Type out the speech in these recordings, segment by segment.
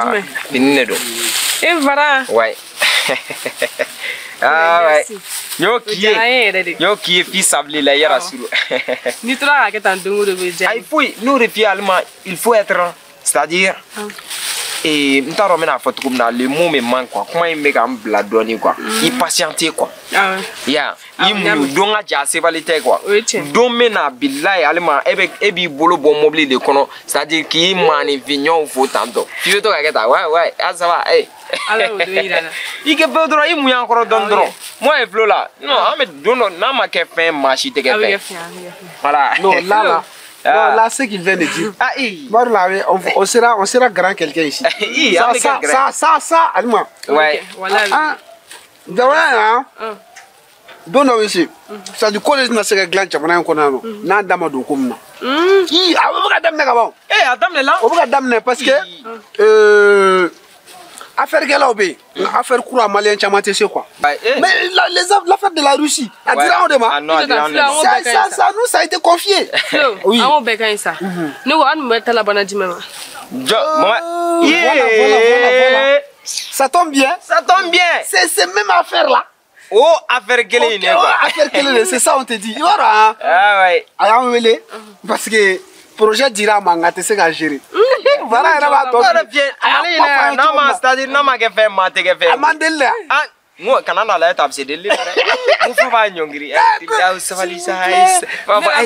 jumɛn? Fini de don. E fara? Ouais. Ah ouais. Yo qui est fils sabli la yara suru. Ni tora ka tan dongo de be ja. Ay fouille, nous refi allemand, il faut être c'est-à-dire et m'taro mena fa tukum na le mot me manque quoi. Comment il me ga mbla doni quoi. Il patienter quoi. Ah ouais. Ya, il mu donga ja sevalite quoi. Don mena billahi allemand ebi bolo bon mobile de kono, c'est-à-dire qui mani vignon faut tanto. Tu veux to ka keta ouais, ah ça va, eh. Alors do ira na. Ike pedro i mu encore don dron. Moi et Flola. Non, mais dono na ma ke fin marché te ke fait. Voilà. Non, là. Non, là, ce qu'il vient de dire. Ah, on sera grand quelqu'un ici. Ça, allemand. Ouais. Voilà. Ah, donc, monsieur, ça du collège n'a pas grand champion qu'on a. N'a dama do comme non. Ah, on va dame n'abord. Eh, attends là. On va dame parce que affaire Galobé, affaire courant malien chamate c'est quoi. Mais l'affaire de la Russie, à dire on demande. Ça nous ça a été confié. Oui. On bégaye ça. Nous on met la bonne dîme. Voilà. Ça tombe bien. C'est même affaire là. Oh, affaire Kelly. Affaire Kelly, c'est ça on te dit. Voilà. Ah ouais. Alors parce que projet dira manga te se ga gérer. Voilà, elle va toi. Allez, non, c'est-à-dire non ma ke fait ma te ke fait. Amandela. Ah, moi quand on a la table c'est délire. Vous faut pas nyongri. Savali ça.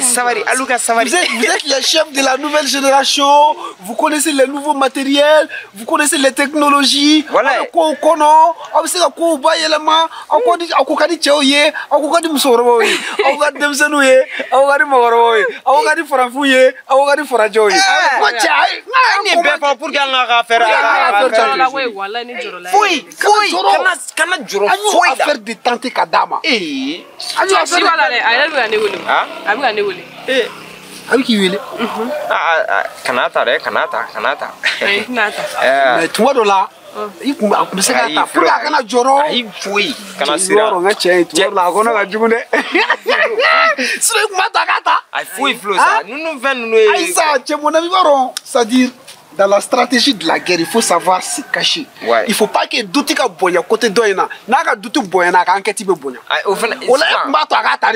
Savali, aluka savali. Vous êtes les chefs de la nouvelle génération, vous connaissez les nouveaux matériels, vous connaissez les technologies. Voilà. Ko kono, on sait ko ba yelema, on dit ko kadi cheoye, on ko kadi musoro yi, on kadi demsenuye, on kadi mogoroye, on kadi forafuye, on kadi forajoye. Ko chai, ni be pour ganga faire. Fui, kana joro foi affaire de tante kadama. Eh. Si wala le, ayel ga ne wole. Abi ga ne wole. Eh. Abi ki wele. Kanata. Mais toi de là, il peut se gata. Pour la kana joro. Ai fui. Kana sira. Joro nga chai, tu la gona ga jugune. Sire kuma ta gata. Ai fui flow ça. Nous venons Ai ça, tu mon ami baron, c'est-à-dire dans la stratégie de la guerre, il faut savoir se cacher. Ouais. Il ne faut pas que douti ka boya côté doyena. Na ka douti boyena ka enquête be boya.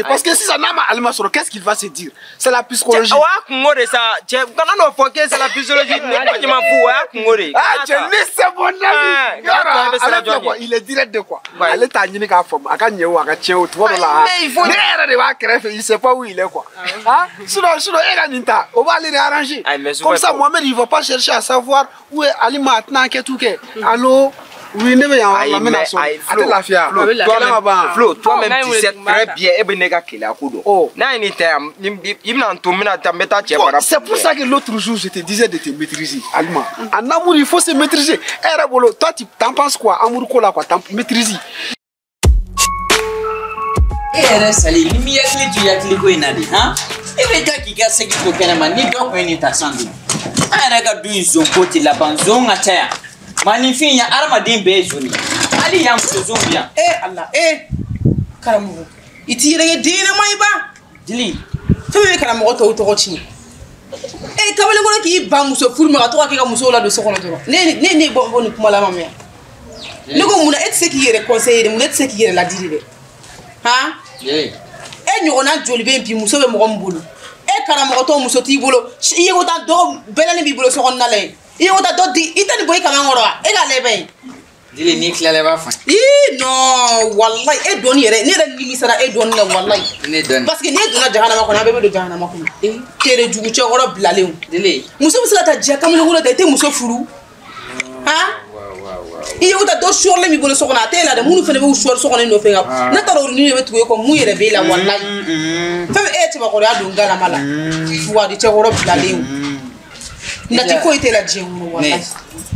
Parce que si ça n'a pas allemand sur qu'est-ce qu'il va se dire? C'est la psychologie. Ouais, ngore ça. Quand on foqué c'est la psychologie. Je m'en fous, ouais, ngore. Ah, je ne sais mon ami. Il est direct de quoi? Elle est tangini ka forme. Aka nyewo aka cheo tu vois là. Mais il faut de va créer, il sait pas où il est quoi. Hein? Sinon ega ninta, on va aller réarranger. Comme ça Mohamed il va pas chercher à savoir où est Ali maintenant que tout que allô oui ne veut la menace attends la fia Flo toi-même tu sais très bien ebenega kila kudo na ni terme il n'a ntumina tambeta chebara c'est pour ça que l'autre jour je te disais de te maîtriser allemand en amour il faut se maîtriser bolo toi tu t'en penses quoi amour quoi là quoi t'en maîtriser sali ni mi yakli ko inadi hein ebe taki ga segi ko kenama ni do ko ni ta sandu ara ga du zonko la banzon ataya manifin ya arma din be zoni ali ya muso zombia Allah karamu iti rege dina mai ba dili febe karamu to chi kabale ngoro ki ba muso furma ka to ka ka muso la do sokono to ne bon ni kuma la mamia ne ko muna etse ki yere conseiller muna etse ki yere la dire ha nyona jolibe bi muso be mo mbulu karamu to muso ti bolo iye ko ta do belani bi bolo sokon na le iye ko ta do di itani boy kama ngoro ga lebe dile ni klale ba fa no wallahi doni yere ne da ni misara doni la wallahi ne don parce que ne dona jahana ma ko na be do jahana ma ko tere jugu che ngoro blale dile muso musala ta je kamle ngoro ta te muso furu ha iye ko ta do shorle mi bolo sokona te la de munu fene be shor sokona no fe ga na taro ni be tuwe ko mu yere be la wallahi fam ti ba ko ya do ngala mala fuwa di che ngoro blale nati ko ite la jenguru wallahi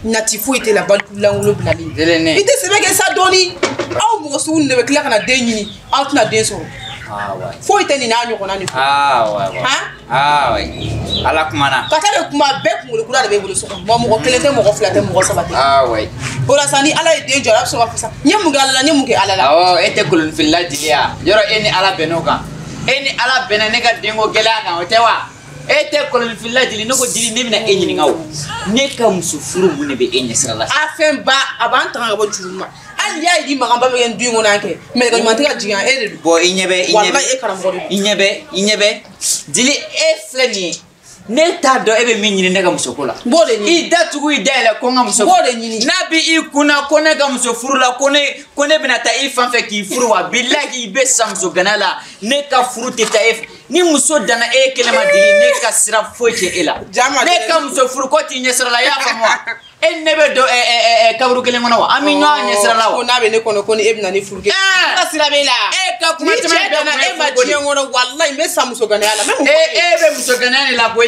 nati fo ite la balkulangulo blali ite sebe ke sa doni aw mo su ne be kila kana denyi aw tuna den so wa fo ite ni na nyo kona ni wa ala kumana kata be kuma be kungulu kula de be bulu so mo kelete mo flate mo sabate wa ora sani ala e den jora so wa fisa nyemu galala nyemu ke alala ete kulun fillaji ya yoro eni ala benoka eni ala benane ga dengo gela ka otewa e te kolon filla jili no ko jili ne bina enyi ngaw ne ka muso furu mu ne be enyi sala a fen ba aban tan ga bo juruma al yayi di magamba be en duingo nanke me ga mantika jiga e de bo inyebe wallahi e karam go inyebe jili e flani ne ta do ebe min nyini ne ga muso kola bode ni I datugu I dele ko nga muso bode nyini nabi I kuna ko ne ga muso furu la ko ne bina ta I fan fe ki furu wa billahi be samso ganala ne ka furu te ta ni muso dana e kelema digi ne ka sira foke ela ne ka muso furu ko ti nyesra la ya fa mo en nebe do kaburu kelen ngono ami nya nyesra la ko nabe ne kono ko ni ebna ni furu ke ka sira be la ka kuma tama dana e ma ti ngono wallahi be samso ganala me be muso ganala la boy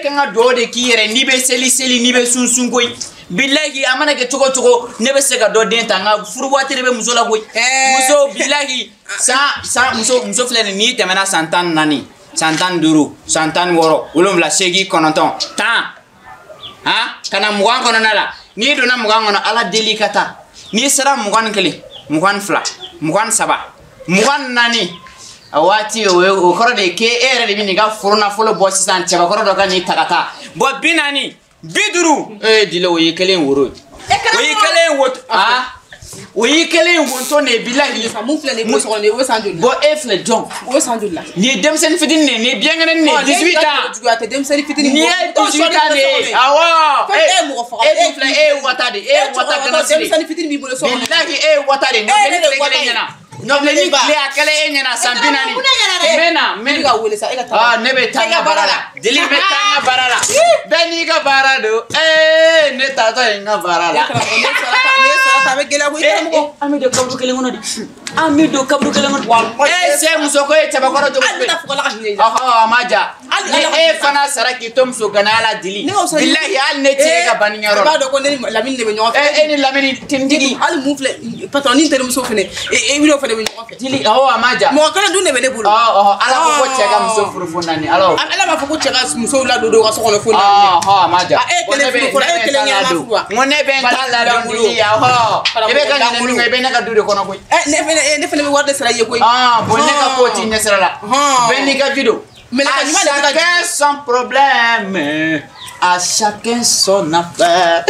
kan do de ki yere ni be seli ni be sunsun koy billahi amana ke togo ne be se ga do den tanga furu watere be muso la boy muso billahi sa muso flene ni temena santan nani santan duru santan woro ulum la segi kononton ta ha kana mugan kono nala ni do na mugan kono ala delikata ni sara mugan kele mugan fla mugan saba mugan nani awati o koro de ke ere de bini ga furuna folo bo sisan cheba koro do kan ni takata bo binani biduru dilo o yekelen woro o yekelen wot ah o yekelen wonto ne bilahi sa mu flene bo so ne o sanjul bo efle don o sanjul la ni demsen fidin ne biengane ne 18 ans tu ate demsen fidin ni 18 ans ne awa watade kana demsen fidin mi bo so bilahi watade no le ni clear kale enyana sambinani mena wele sa ega ah nebe tanga barala dili be tanga barala beni ga barado ne tato enga barala ne sara be gela ko itamu ami do kabru kele ngono di ami do kabru kele ngono se musoko e taba koro to maja ni fana saraki tom so ganala dili billahi al ne te ga baninyaro ba do ko ne lamine ne be nyof ni lamine tindigi al mufle patron ni tere muso fene e wido fene be nyof dili maja mo kala dunne be ne bulu ala ko chega muso furu funani ala ma fa ko chega muso la do ga so kono funani maja kele furu e kele nyama fuwa ngone be tala do dili ebe ka ni ngebe na ka dude kono koy ne fene be warde sara ye koy bonne ka poti ne sara la ben ka video mais chacun son problème à chacun son affaire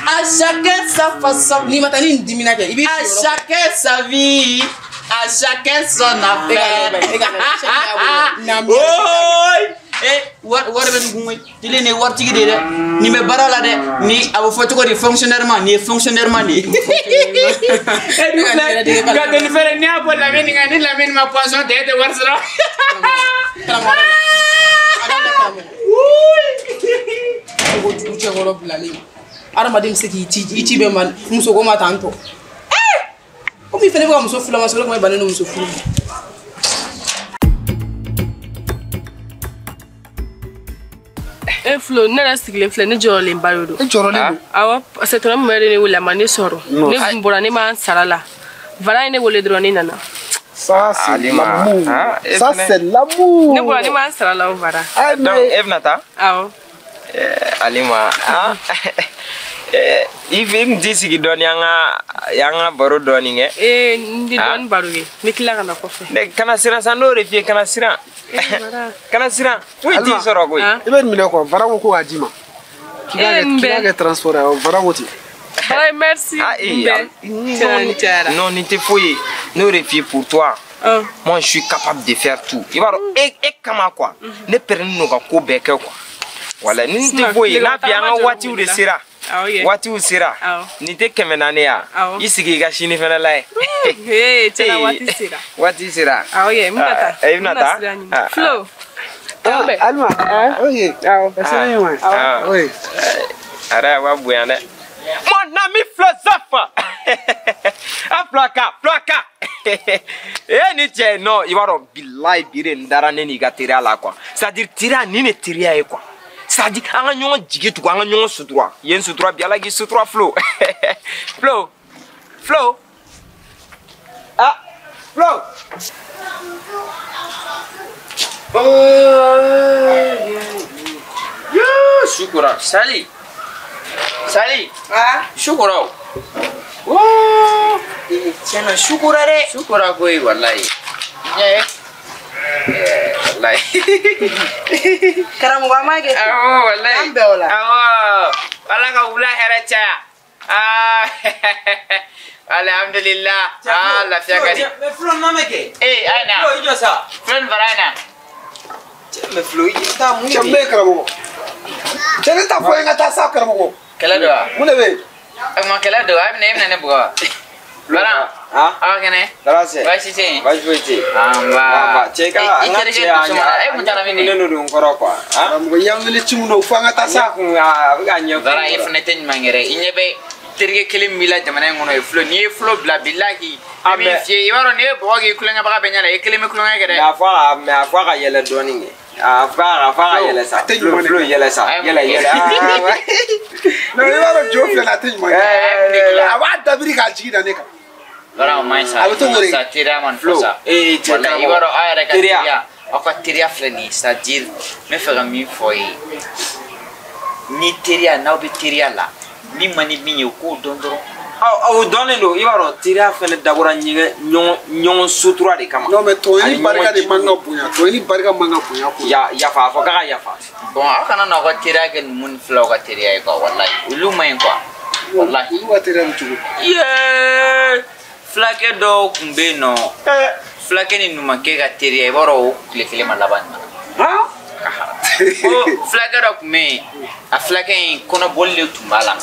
à chacun sa façon ni matani dimina ke ibi à chacun sa vie à chacun son affaire what ben ngui tile ne warti de ni me barala de ni abo foto ko di fonctionnairement ni fonctionnairement ni et du là ga den fere ni abo la ben ngani la ben ma poisson de warsra ko juuje goro blale arama dem seki iti be man muso ko matanto ko mi fene ko muso fula ma so ko ba no muso fula Flo nera sigle fle ne jorolen bayodo e jorolen awa setona mere ne wala mane soro ne mbora ne man sarala vala ne wole drone nana ça c'est l'amour ça c'est l'amour ne mbora ne man sarala vara donc evnata aw alima Even this gidon yanga baro doni nge. Ndi don baro ye. Mikila kana kofe. Ne kana sira sando refie kana sira. Kana sira. Oui ti soro ko. Iben mine ko bara ko ajima. Kila ga transport bara woti. Hey, merci. Non, n'était fouillé. Ne refie pour toi. Moi, je suis capable de faire tout. Il va et comment quoi. Ne perdons nos ko beke quoi. Voilà, n'était fouillé. Là, bien en voiture de sira. Wati usira nite kemenane ya isigi ga shini fena lai tena wati sira mnata Flo Alma oye asana wa oye ara wa buyane mon ami philosophe plaka ni je no ibaro billahi bire ndara ne ni ga tira la quoi c'est-à-dire tira ni ne tira e quoi Sadi, anga nyongo jigetu, anga nyongo sutura. Yen sutura biala gi sutura Flo. Flo. Ah, Flo. Yo, shukura. Sali. Ah, shukura. Oh. Tiana shukura re. Shukura koi wallahi. wallahi karamu ma ke wallahi ambe wala wala ka wula heracha alhamdulillah la fiya kadi me flon na meke aina lo ijo sa flon varana me flo ijo ta mu chambe karamu chene ta fo ngata sa karamu kala do mune be ma kala do am ne bugo Bara, kene? Darase. Vai sih. Vai buiti. Amba. Ceka ngache anya. Muntara mini. Nenu dun korokwa. Mo yang ni chimuno fanga ta sa ku anya. Bara ifneten mangere. Inyebe tirge kelim mila jamana ngono flo ni flo bla billahi. Ami fie yoro ne bogi kulenga baga benyala e kelim kulenga gere. Ya fa ka yele doninge. Fa yele sa. Flo yele sa. Yele. no yoro jofle na tin mo awa dabiri ka jida ne ka Bara mai sa. Sa tira man flosa. Wala yoro ayara ka tira. Aka tira fleni sa jil. Me faga mi foi. Ni tira na obi tira la. Ni mani mi ko dondoro. Au donne do ibaro tira fene dabura nyon sutura de kama. No me to ni barka de manga bunya. To ni barka manga bunya ko. Ya fa ka ya fa. Bon aka na ko tira gen mun flow ka tira ko wallahi. Ulu mai ko. Wallahi. Wa tira mtu. Yeah. Flake do kumbe no. Flake ni numa ke ka tira ibaro kile malaban. Ha? Flake do kumbe. A flake kono bolle tumbala.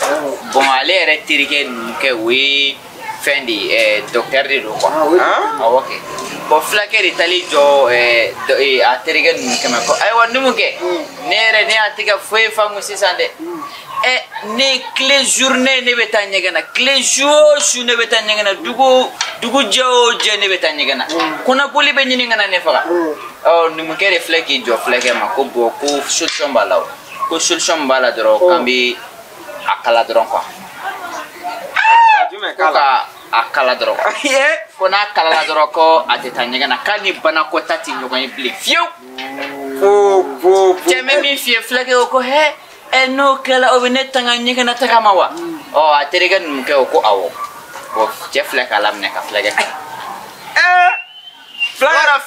Bon ale re tirike nuke we fendi docteur de do quoi. Ah OK. Bon flake ri tali jo a tirike nuke ma ko ay wonu muke. Nere ne atika foi fangu sisande. Ne clé journée ne beta nyegana clé jour su ne beta nyegana dugu jo je ne beta nyegana kuna poli be nyingana ne faga oh ni muke re flake jo flake ma ko bo ko solution balaw ko solution bala dro kambi akala dro quoi ka akala dro ko na akala dro ko ateta nyegana kani bana ko tati nyogon bli fiu teme mi fie flake ko he no kala obine tanga nyika na takamawa oh aterega nuke ko awo ko chef la kala ne ka flage flora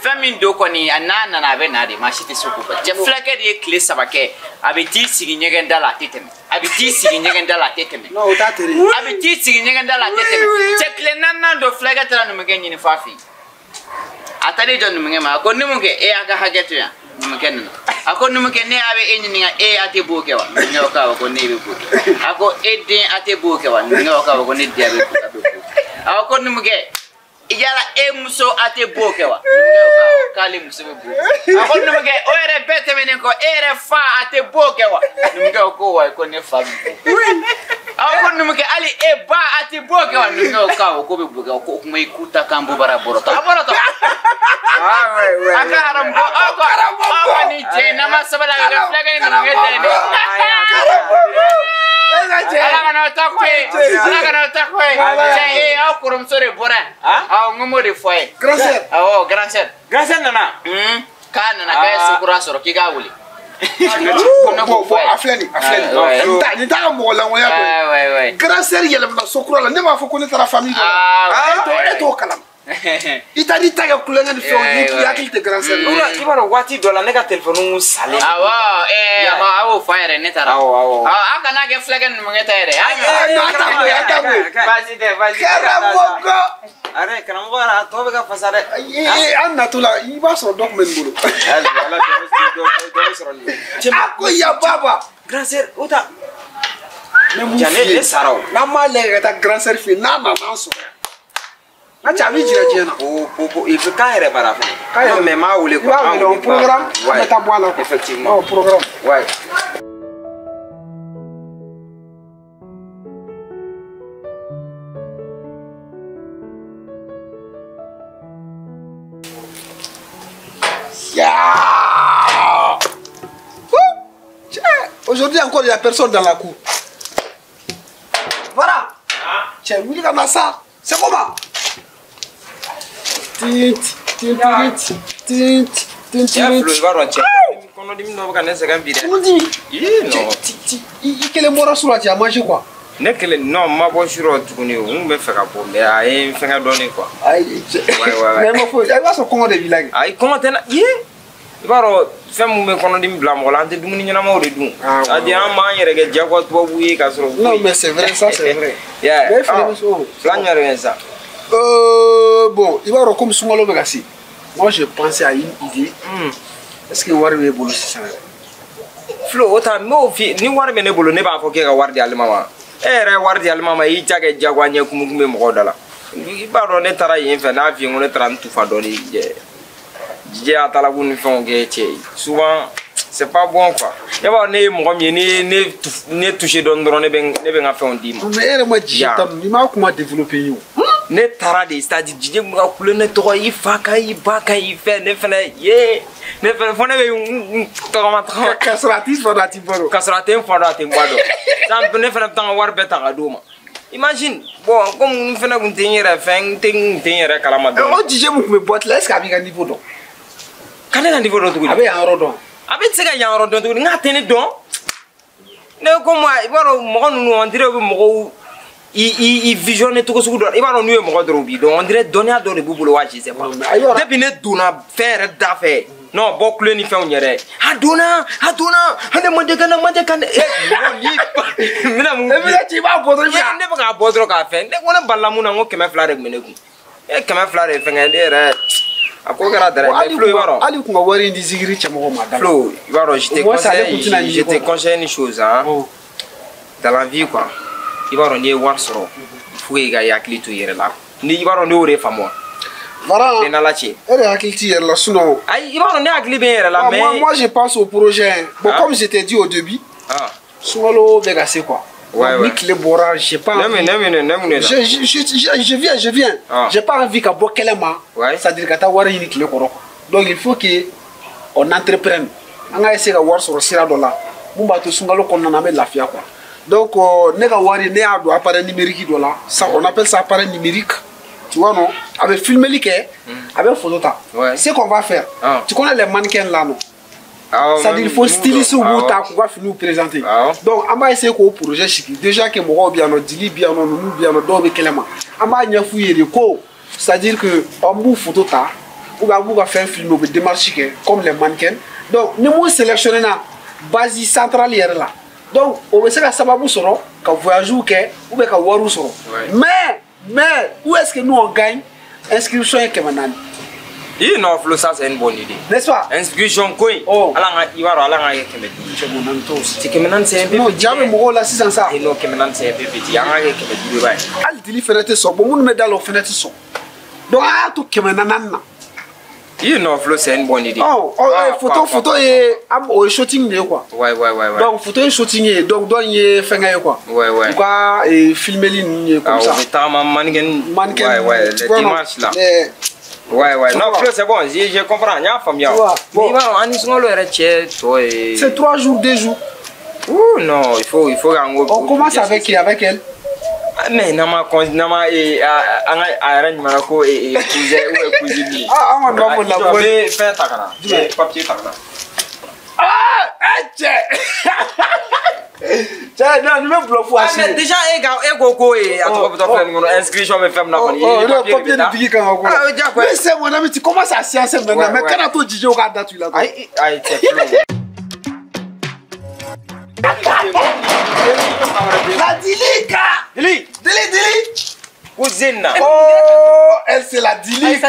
femindo ko ni anana na be na di mashiti suku ko chef flage di clé sabake abiti sigi nyega ndala teteme abiti sigi nyega ndala teteme no tatere abiti sigi nyega ndala teteme che clé nanna do flage tara numege nyini fafi atade jon numege ma ko numuge aga hagetu ya mukena ako numuke ne abe enyininga ate bokewa nyoka ko ne be boke ako ede ate bokewa nyoka ko ne dia be boke ako numuke yala muso ate bokewa nyoka kali muso be boke ako numuke oere bete menen ko ere fa ate bokewa numuke ko wa ko ne fa ako numuke ali ba ate bokewa nyoka ko be boke ko kuma ikuta kambu baraboro aboroto aka harambo ako ni je na masabala ga flaga ni ngete ni ala kana takwe je au kurum sore bora au ngomori foi grandeur nana kana na ga sukura soro kiga wuli bo afleni ni ta mo la waya ko grandeur yele na sukura la ne ma fo ko ni tara famille to kala itadi taga kulenga ni fo ni yakil te grandeur ura ibaro wati dola ne ka telephone sale awa awo fire ne tara aka na ke flagan mo ngeta ere basi karamogo are karamogo ara to be ka fasare anna tula iba so document bulu ako ya baba grandeur uta ne mu jane le sarao na ma le ta grandeur fi na so na chami jira jena il faut caire bara fa mais ma wole ko un programme ouais ta boîte effectivement oh programme ouais aujourd'hui encore il y a personne dans la cour voilà tiens oui comme ça c'est comment Ikele mora sur la manger quoi ne kelen non ma bɔ suro tuguni o n bɛ fɛ ka bɔ mais a ye fɛngɛ dɔɔni quoi ayi mais ma fɔ i b'a sɔrɔ kɔngɔ de b'i la kɛ ayi kɔngɔ tɛ na ye i b'a dɔn fɛn mun bɛ kɔnɔdimi bila mɔgɔ la an tɛ dumuni ɲɛnamaw de dun a di an m'an yɛrɛ kɛ diyagoya tubabu ye k'a sɔrɔ non mais c'est vrai ça c'est vrai mais fila ɲɔgɔn de ça bon i b'a dɔn comme sunkalo bɛ ka se moi je pensais à une idée est-ce que wari b'e bolo sisan Flo o ta m'o fi ni wari bɛ ne bolo ne b'a fɔ k'e ka wari di ale ma wa e yɛrɛ wari di ale ma i ja kɛ diyagoya ɲɛ kumukumu bɛ mɔgɔw da la i b'a dɔn ne taara yen fɛ n'a f'i ye ko ne taara n tufa dɔɔni jijɛ a talaku ni fɛnw kɛ cɛ ye souvent c'est pas bon quoi ne b'a dɔn ne ye mɔgɔ min ye ne touché dɔɔni dɔrɔn ne bɛ n ka fɛnw d'i ma mais e yɛrɛ ma jijɛ ta ni m'a kuma développer ye o ne taara de c'est-à-dire jijɛ bɛ ka kule ne tɔgɔ i fa kan i ba kan i fɛ ne fɛnɛ ye ne fɛnɛ fɔ ne bɛ n tɔgɔma tɔgɔma k'a sɔrɔ a t'i fa dɔn a t'i ba dɔn k'a sɔrɔ a tɛ n fa dɔn a tɛ n ba dɔn ne fɛnɛ bɛ taa n ka wari bɛɛ ta ka d'o ma imagine bon comme n fɛnɛ kun tɛ n yɛrɛ fɛn n tɛ n yɛrɛ kalama dɔn o jijɛ mun kun bɛ boîte la est-ce que a b'i ka niveau dɔn ka ne ka niveau dɔn tuguni a bɛ yan yɔrɔ dɔn a bɛ se ka yan yɔrɔ dɔn tuguni n k'a tɛ ne dɔn ne ko moi i b'a dɔn mɔgɔ ninnu on dirait u bɛ mɔgɔw i visionner togo sugu dɔ i b'a dɔn n'u ye mɔgɔ dɔrɔn u b'i dɔn on dirait dɔnniya dɔ de b'u bolo wa je sais pas depuis ne donna fɛn yɛrɛ da fɛ non bɔ kule ni fɛnw yɛrɛ a donna ne ma de kana mina mun bɛna ci i b'a bɔ dɔrɔn ne bɛ k'a bɔ dɔrɔn k'a fɛn ne ko ne balila mun na n ko 200 de tun bɛ ne kun 200 de fɛngɛ ne yɛrɛ a ko kɛra dara mais Flo i b'a dɔn hali kun ka wari in di zigiri cɛmɔgɔ ma Flo i b'a dɔn je te conseille une chose hein dans la vie quoi i b'a dɔn n'i ye wari sɔrɔ il faut que i ka hakili to i yɛrɛ la ni i b'a dɔn ne y'o de faamu wa voilà ne n'ala cɛ e de hakili t'i yɛrɛ la sinon ayi i b'a dɔn ne hakili bɛ n yɛrɛ la mais moi je pense au projet bon comme je t'ai dit au début sunkalo bɛ ka se quoi ni tile bɔra j'ai pas envie je viens j'ai pas envie ka bɔ kɛlɛ ma c'est-à-dire ka taa wari ɲini tile kɔrɔ donc il faut que on entreprenne an ka essayer ka wari sɔrɔ sira dɔ la mun b'a to sunkalo kɔnɔna na an bɛ lafiya quoi donc ne ka wari ne y'a don appareil numérique dɔ la ça on appelle ça appareil numérique tu vois non a bɛ filmeli kɛ a bɛ photo ta ce qu'on va faire tu connais les mannequins là non c'est-à-dire il faut styliser ou b'u ta k'u ka finiw présenter donc an b'a essayer k'o projet sigi déjà que mɔgɔw bɛ yan nɔ Dili bɛ yan nɔ ninnu bɛ yan nɔ dɔw bɛ kɛnɛ ma an b'a ɲɛf'u ye de ko c'est-à-dire que an b'u photo ta ou bien an b'u ka fɛn filmer u bɛ démarche kɛ comme les mannequins donc ni mun sélectionné na base centrale yɛrɛ la donc o bɛ se ka sababu sɔrɔ ka voyage kɛ ou bien ka wariw sɔrɔ mais où est-ce que nous on gagne inscription ye 400 non Flo ça c'est une bonne idée n'est-ce pas inscription ko in ala i b'a dɔn ala ka kɛ 500 t'o c'est 500 c'est un peu non jaabi mɔgɔw la sisan sa non 500 c'est un peu petit an ka kɛ 500 ba ye hali Dili fɛnɛ tɛ sɔn bon minnu bɛ da la o fɛnɛ tɛ sɔn donc a y'a to 400 na non Flo c'est une bonne idée photo ye o ye shooting de ye quoi ouais donc photo ye shooting ye donc dɔn ye fɛngɛ ye quoi u ka filmeli ninnu ye comme ça on bɛ tagama mannequin les dimanches là ouais non Flo c'est bon je comprends n y'a faamuya mais i b'a dɔn an ni sunkalo yɛrɛ cɛ tɔ ye c'est 3 jours 2 jours non il faut k'an ko on commence avec elle mais n'a ma an ka a yɛrɛ ɲuman ko cousin ou cousine an ka nɔ b'o la bɛ fɛn ta ka na papier ta ka na cɛ non ni bɛ bulon fo a si mais déjà e ko a tɔgɔ bɛ tɔ filɛ nin kɔnɔ inscription bɛ fɛn min na kɔni papier ni bigi kan ka ko mais c'est mon ami tu commences à sciencer maintenant mais kana to jijiw k'a datu la ayi cɛ Flo la Dili cousine na elle c'est la Dili cɛ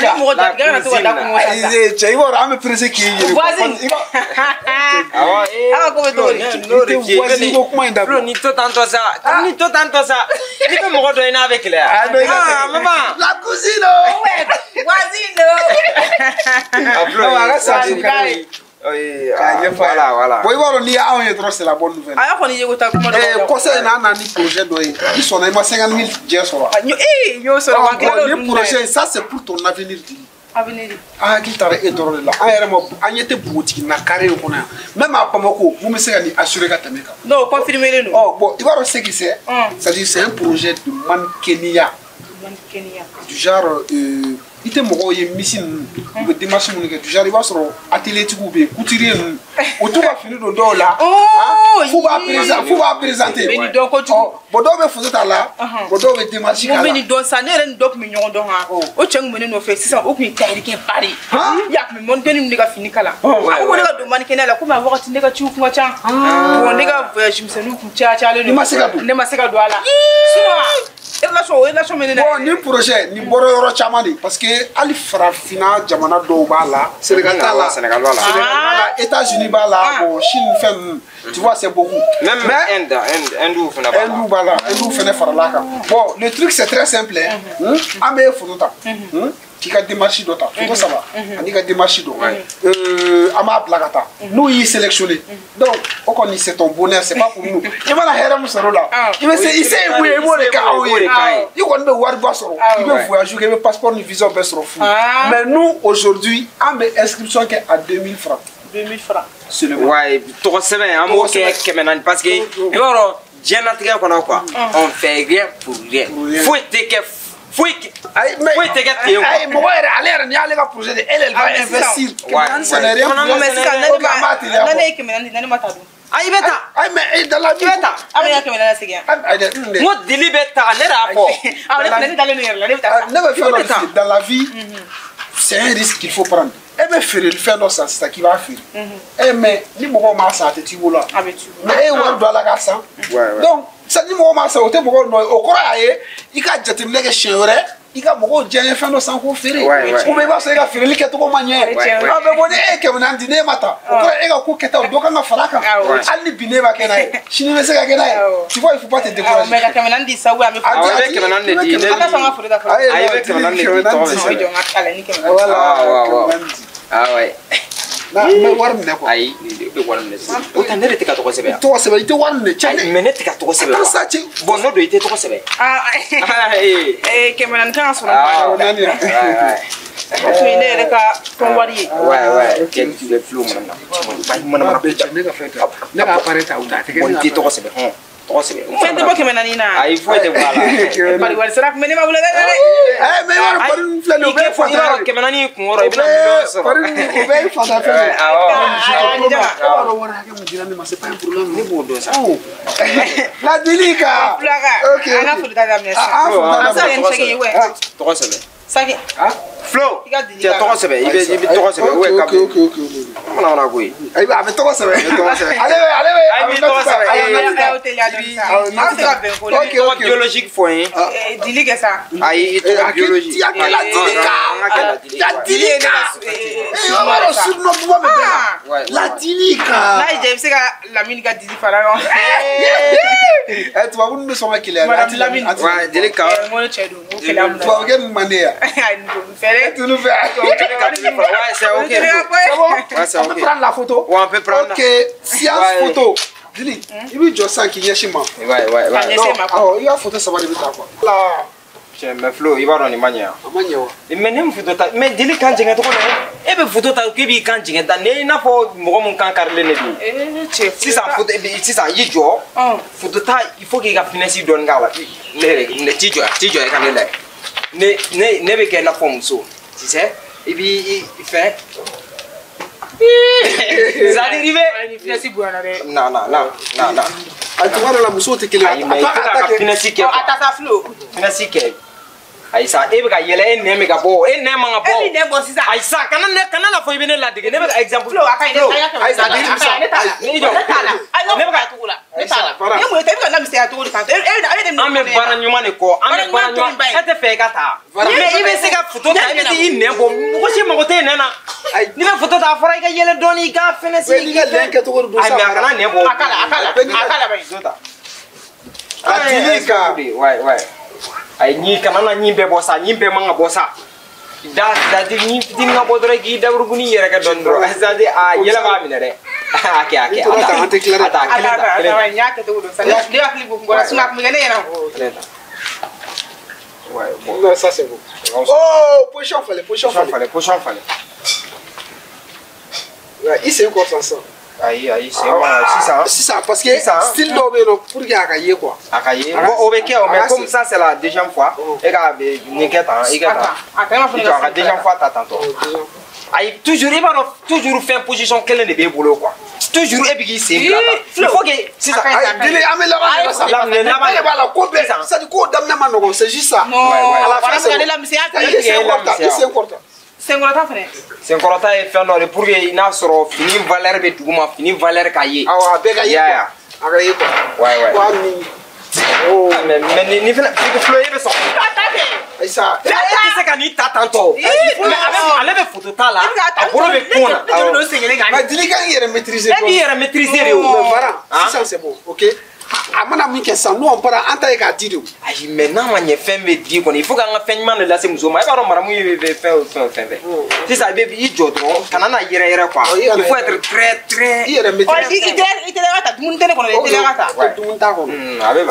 i b'a dɔn an bɛ pressé k'i yɛrɛ voisine ko bɛ cogo di voisine ko kuma in dabila ni to tantɔ sa ni bɛ mɔgɔ dɔ i n'a bɛ kɛlɛya maman la cousine voisine a ka sa voilà bon i b'a dɔn n'i y'anw ye dɔrɔn c'est la bonne nouvelle a y'a kɔni ye ko taa kuma dɔ conseil in an na ni projet dɔ ye i sɔnna i ma 50 000 jɛ sɔrɔ n y'o sɔrɔ ni projet ça c'est pour ton avenir Dili avenir an hakili taara e dɔrɔn de la an yɛrɛ ma an ɲɛ tɛ npogotigi na carré in kɔnɔ yan même à Bamako mun bɛ se ka nin assurer ka tɛmɛ kan non confirmé non bon i b'a dɔn ce qui c'est-à-dire c'est un projet de mannequinat du genre ite mɔgɔw ye misi ninnu u bɛ démarche minnu kɛ déjà i b'a sɔrɔ atelier tigiw bɛ yen couturier ninnu o t'u ka fini don dɔw la f'u b'a présenter bɛ nin dɔn kojugu bon dɔw bɛ photo ta la bon dɔw bɛ démarche k'a la mun bɛ nin dɔn sa ne yɛrɛ ni dɔ tun bɛ ɲɔgɔn dɔn ha o cɛ tun bɛ ne nɔfɛ sisan o tun ye tailleur ba de ye a tun bɛ mɔnikɛni ne ka fini kala a ko ne ka don manikɛnɛ la komi a wagati ne ka ciw kun ka ca bon ne ka voyage misɛnninw kun cayalen don ne ma se ka don a la relation min bon ni projet ni bɔra yɔrɔ caman de parce que hali farafinna jamana dɔw b'a la Sénégal t'a la Sénégal b'a la États-Unis b'a la bon Chine fɛn ninnu tu vois c'est beaucoup même Inde b'a la Inde fɛnɛ farala kan bon le truc c'est très simple an bɛ photo ta k'i ka démarche dɔ ta photo saba ani ka démarche dɔ an b'a bila ka taa n'u y'i sélectionné donc o kɔni c'est ton bonheur c'est pas pour nous i mana hɛrɛ min sɔrɔ o la i bɛ se i se ye mun ye i b'o de kɛ aw ye i kɔni bɛ wariba sɔrɔ i bɛ voyage kɛ i bɛ passeport ni visa bɛɛ sɔrɔ fu mais nous aujourd'hui an bɛ inscription kɛ à 2000 francs 2000 francs ouais tɔgɔ sɛbɛn an b'o kɛ 400 parce que i b'a dɔn diɲɛlatigɛ kɔnɔ quoi on fait rien pour rien foyi tɛ kɛ foyi tɛ kɛ ten quoi mɔgɔ yɛrɛ ale yɛrɛ ni y'ale ka projet de elle va investir ça n'est rien pour mais sisan ne ye 400 ne ma taa dun ayi bɛ taa mais dans la vie i bɛ taa a bɛ ka 400 segin n ko dili bɛ taa ne yɛrɛ y'a fɔ ne dalen don yɛrɛ la ne bɛ taa ne bɛ fɛn dɔ f'i dans la vie c'est un risque qu'il faut prendre e bɛ feereli fɛn dɔ san sisan k'i b'a feere mais ni mɔgɔw m'a san a tɛ t'i bolo mais e ye wari don a la k'a san donc sisan ni mɔgɔw m'a san o tɛ mɔgɔw nɔ ye o kɔrɔ y'a ye i ka jateminɛ kɛ siɲɛ wɛrɛ i ka mɔgɔw diya ye fɛn dɔ san k'o feere ou bien i b'a sɔrɔ e ka feereli kɛcogo ma ɲɛ mais bon ni e ye 400 di n'e ma ta o kɔrɔ e ka ko kɛtaw dɔ kan ka fara a kan hali ni bi n'e b'a kɛ n'a ye sini bɛ se ka kɛ n'a ye tu vois il faut pas te décourager mais ka 400 di sa ou bien a bɛ 400 de di an ka sɔn ka foro ta fɔlɔ ayi bɛ 400 de di tɔgɔ ah ouais mais wari minɛ quoi ayi ne bɛ wari minɛ sisan o tɛ ne de tɛ ka tɔgɔ sɛbɛn tɔgɔ sɛbɛn i tɛ wari minɛ cɛ mais ne tɛ ka tɔgɔ sɛbɛn attends ça cɛ bon n'o don i tɛ tɔgɔ sɛbɛn 400 kan ka sɔrɔ o tun ye ne yɛrɛ ka fɛn wari ye quel tu le flow mana bɛɛ cɛ ne ka fɛn tɛ ne ka appareil ta o ta a tɛ kɛ ne tɛ tɔgɔ sɛbɛn tɔgɔ sɛbɛn fɛn tɛ bɔ 400 na ayi foyi tɛ bɔ a la bari wari sara kun bɛ ne ma wolo dɛ mais wari pari filɛ nin o bɛɛ fata i b'a dɔn 400 kun kɔrɔ i bɛna miliyɔn sɔrɔ pari o bɛɛ ye fata fɛn ye e b'a dɔn wari hakɛ min dira ne ma c'est pas un problème ne b'o dɔn sa ladili ka ok an ka foli ta daminɛ sisan tɔgɔ sɛbɛn saki Flo cɛ tɔgɔ sɛbɛn i bɛ tɔgɔ sɛbɛn o ye kabi mana ko ye a bɛ tɔgɔ sɛbɛn ale bɛ tɔgɔ sɛbɛn tɔgɔ biologique fɔ n ye dili kɛ sa ayi i tɔgɔ biologique ladili ka n'a y'i diya i bɛ se ka Lamini ka dili fara ɲɔgɔn tubabu ninnu bɛ sɔn ka keleya deli ka tubabukɛ ninnu man di yan tu nous fais c'est ok. On peut prendre la photo. On peut prendre. Ok, séance photo. Dili, il veut juste ça qui est chez moi. Ouais. Alors, il y a photo ça va de quoi. Là. Tiens, mais Flo, il va dans les manières. Manière. Mais nem photo ta, mais Dili quand j'ai gagné et be photo ta qui bi quand j'ai gagné na fo mo mon kan karle ne bi. Si ça photo si ça y jo. Photo ta il faut qu'il a finesse don ngala. Ne ti jo kan le. Ne be ke na fo muso. Tu sais? Et puis il fait ça arrive non tu vois la muso te kele atata Flo finesse ke Aïssa e be ka yele e ne me ka bo e ne ma nga bo e ne bo sisan Aïssa kana na fo ibene la dige ne be ka exemple Flo akai Aïssa ne tala ne be ka tukula ne tala ne mo te be ka na misya to kan ame bara nyuma ne ko ame bara nyuma ete fe ka ta mais ibe se ka photo ta ibe ti ne bo ko shi ma ko te ne na ni be photo ta fora ka yele doni ka fene si ni ga lenke to ko do sa kana ne bo akala bai zota adilika ouais ay ni kana na nyimbe bossa nyimbe manga bossa da di ni dinga bodore gi da urguni yere ka dondro azadi a yela ba mi ne ake ata nya ta do sa ya clip ko suna mi gane na ouais bon ça c'est bon oh pochon fallait ouais il c'est encore ça Aïe, c'est ça. Parce que style d'obé pour qu'il y ait quoi. Akaye. Bon, mais comme ça, c'est la deuxième fois. Et la deuxième fois, t'attends. Aïe, toujours, il va toujours faire position qu'elle ne boulot quoi. Toujours, et puis c'est il faut que c'est ça. C'est juste ça. C'est encore temps et faire non pour que n'a soro fini valeur be tuguma fini valeur kaye. Ah be kaye. Akaye quoi. Ouais. Oh mais ni fait floyer be so. Ça. C'est quand ni tatanto. Mais avec les photos ta là. Pour le kona. Mais dis quand il est maîtrisé. Il est maîtrisé. Voilà. Ça c'est bon. OK. Amana minke sa nous on para anta e ka dido. Ayi maintenant ma nye femme be di ko il faut que nga femme man la se muso ma e ba ro mara mu be faire. C'est ça bébé il jodro kanana yere quoi. Il faut être très il est maîtrisé. Il te levata tout monde te ko le te levata. Tout monde ta ko. Avec.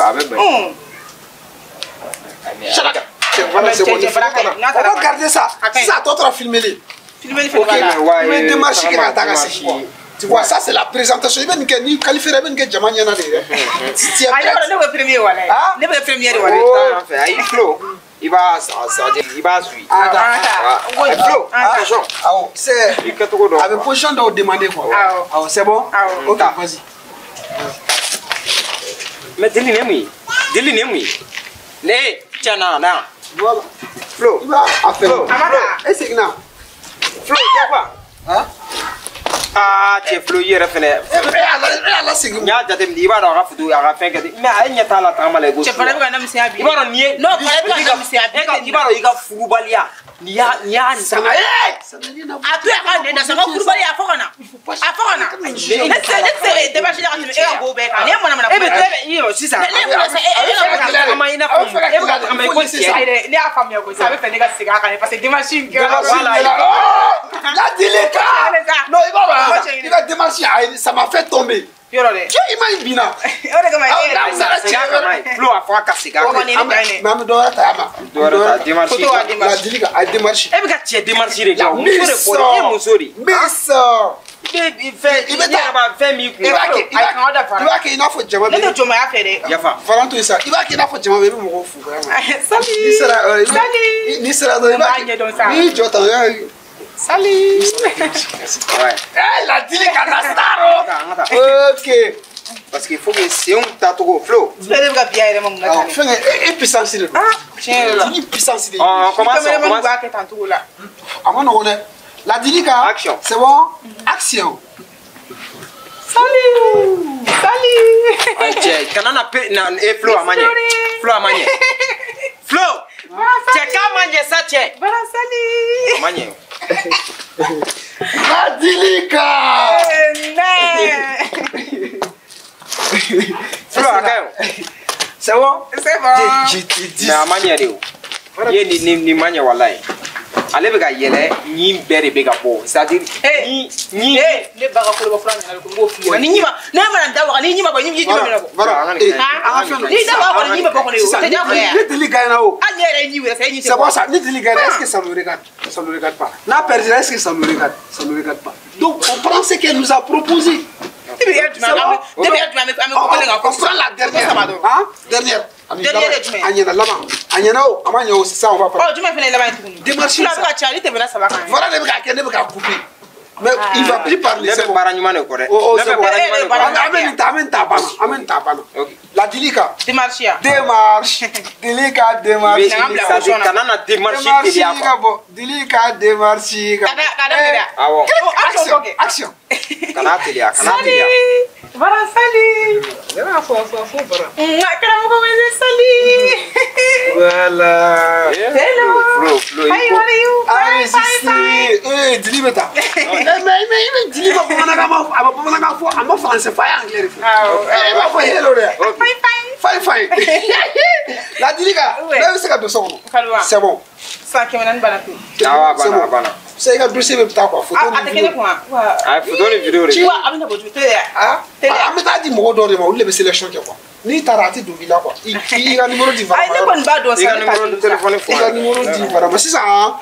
Voilà, c'est bon. On va garder ça. Ça toi tu vas filmer les. Filmer OK. Mais démarche qui va ta c'est quoi. Tu vois, ça c'est la présentation. Il va nous qualifier, il va nous Jamania na de. Si allez, on va premier wala. Ne va premier wala. Il flow. Il va suivre. Flow. Attention. C'est avec position de demander quoi. C'est bon. OK, vas-y. Mais dis-lui oui. Les tiana na. Voilà. Flow. Il va faire. Et c'est là. Flow, quoi? Hein? Ah, tu es flouillé, refait. Nya jate mi iba ro gafudu aga fenga mais ay nyata la ta mala go. Tu parles pas na msia bi. Iba ro nie. Non, parle pas na msia bi. Iba ro iga furubalia. Nya sana. Atu aka na sama furubalia afokana. Afokana. Let's démarche la me e go be ka. Ne mona mona. Iyo sisa. Ama ina fa. Ama ko si. Ne afa mi go sabe fe ne ga siga ka parce que démarche que voilà. La dileka. Non, il va démarcher, ça m'a fait tomber. Tu imagines bien. Flo a fait casser. Maman doit démarcher. La dileka a démarché. Et puis tu es démarché les gars. Il fait il va faire mi ku. Il va qu'il n'a faut jamais. Ne tu m'as fait. Yafa. Voilà tout ça. Il va qu'il n'a faut jamais me mo fu. Salut. Ni sera ni jota. Salut. Ouais. La dileka na star. OK. Parce qu'il faut que c'est un tatou flow. Tu peux pas bien mon gars. Et puissance de. Tiens là. Une puissance de. On commence. La dileka. Action. C'est bon? Action. Salut. Tiens, kanana pe na e flow amanye. Flow amanye. Flow. Tiens, kamanye ça tiens. Voilà, salut. Amanye. La dileka. Flow akayo. C'est bon? C'est bon. J'ai dit. Mais amanye de. Ye ni manye wallahi. Ale be ka yele ni bere be ka bo. C'est-à-dire ni le baga ko ba fran na ko ngo fi. Ni nyima na ma nda wa ni nyima ba nyima nyima na ko. Voilà. Ni da ba ko nyima ba ko ne. C'est déjà vrai. Ni dileka na o. Ah ni ni c'est ni. C'est bon ça. Ni dileka est-ce que ça nous regarde? Ça nous regarde pas. La personne est-ce que ça nous regarde? Ça nous regarde pas. Donc on prend ce qu'elle nous a proposé. On prend la dernière. Hein? Dernière. C'est ça, on va prendre. Démarche. Voilà les gars qui ne peuvent pas couper. Mais il va plus parler. C'est bon. La dileka. Démarche. Dileka démarche. Action. Voilà, salut. Voilà. Hello. Flow. How are you? La dileka. C'est bon. Ça qui m'en balade. C'est bon. C'est un dossier de ta quoi. Photo. Ah, photo de vidéo. Tu vois, amina bodu te. Ah, amina di mo do de mo, le be sélection quoi. Ni tarati du bila quoi. Il a numéro du Ay ne kon ba do sa numéro de téléphone fo. Il a numéro du vraiment c'est ça.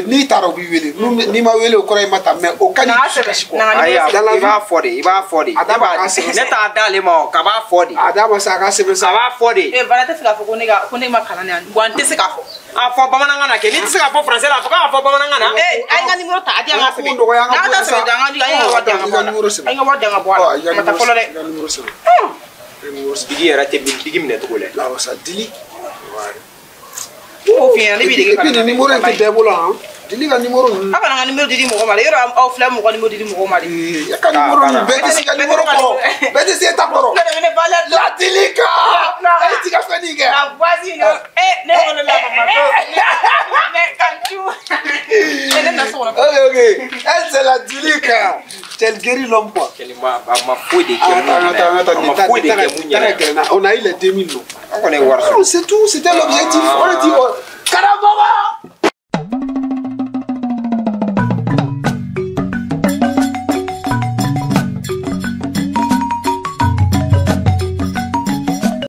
Ni taro bi wele. Ni ma wele o kora mata mais o kani ko. Aya, il va fodi. Ne ta dale ma ka ba fodi. Adama sa ka sebe sa ba fodi. e bana te fika fo ko ne ma kala ne an wan te se ka fo A fo bamananga na ke ni se ka fo français la fo ka fo bamananga na. ay nga numéro ta adi nga sebe ndo ya na ta sebe da nga di ay nga wadi nga numéro sebe. ay nga wadi nga boala mata folo de Numéro sebe. Digi era te digi mine to gole. La sa dili. o fi ni bi de Et puis le numéro est débolo hein. Dili ka numéro. aka nga numéro di mo ko mari yoro au fla mo ko numéro di mo ko mari Ya ka numéro beti si ka numéro ko. Beti si ta koro. ne bala La dili ka. Ay ti ka fani ke. la voici no ne ko la mama to ne kanchu ne na so na Ok. Elle c'est la dili ka. Elle guérit l'homme quoi. Ma fodi ke On a eu les 2000 non. On est war. C'est tout, c'était l'objectif. On a dit